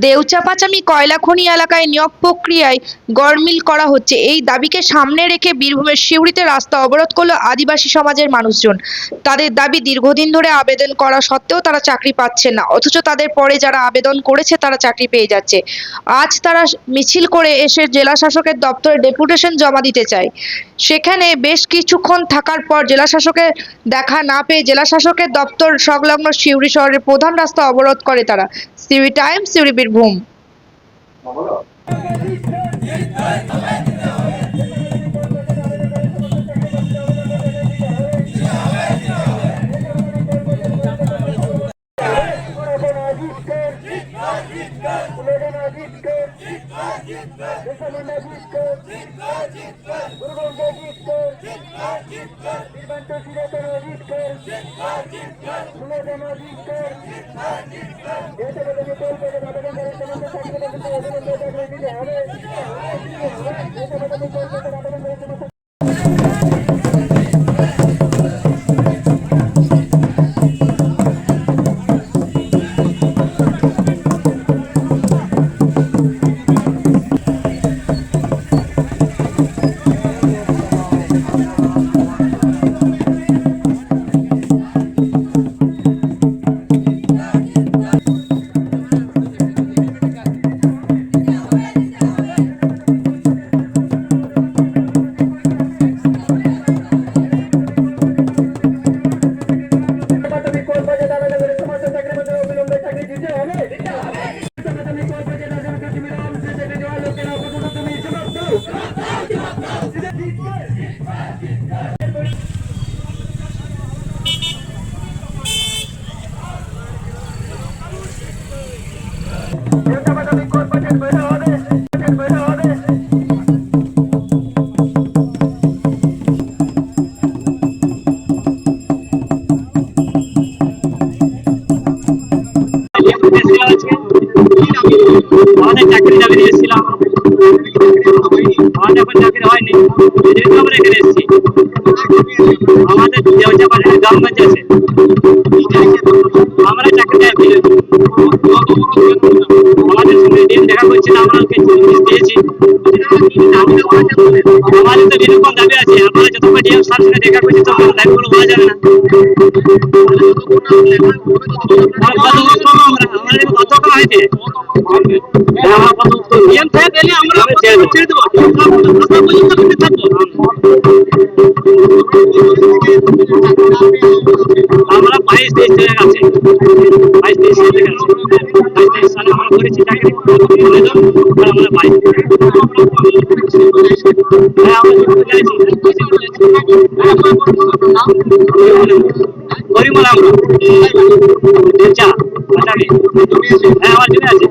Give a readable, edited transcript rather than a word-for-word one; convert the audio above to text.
দেউচা-পাচামি কয়লা খনি এলাকায় নিয়োগ প্রক্রিয়ায় গড়মিল করা হচ্ছে, এই দাবিকে সামনে রেখে বীরভূমের সিউড়িতে রাস্তা অবরোধ করল আদিবাসী সমাজের মানুষজন। তাদের দাবি, দীর্ঘদিন ধরে আবেদন করা সত্ত্বেও তারা চাকরি পাচ্ছেন না, অথচ তাদের পরে যারা আবেদন করেছে তারা চাকরি পেয়ে যাচ্ছে। আজ তারা মিছিল করে এসে জেলা শাসকের দপ্তরে ডেপুটেশন জমা দিতে চায়। সেখানে বেশ কিছুক্ষণ থাকার পর জেলা শাসকের দেখা না পেয়ে জেলা শাসকের দপ্তর সংলগ্ন সিউড়ি শহরের প্রধান রাস্তা অবরোধ করে তারা। সিউড়ি টাইমস, সিউড়ি, বীরভূম। আমাদের চাকরি দাবি দিয়েছিলাম, আমাদের এখন চাকরি হয়নি, যেহেতু আমরা এখানে এসেছি। আমাদের দেওচাপাড়ার গ্রামগঞ্জ আছে, আমরা চাকরি আমাদের সঙ্গে দিন দেখা করছে না, আমরা দিয়েছি। আমাদের তো বিরকম দাবি আছে, আমরা যতক্ষণ ডিএম সাহেব সঙ্গে দেখা করছি তখন দাবিগুলো বলা যাবে না। আমাদের কত টাকা হয়েছে আমরা 22-23 থেকে গেছে, 22-23 সালে গেছে, 22-23 সালে আমরা করেছি চাকরি, আমরা পাই। হ্যাঁ, আমরা পরিমল, আমরা হ্যাঁ আমার জন্য আছে।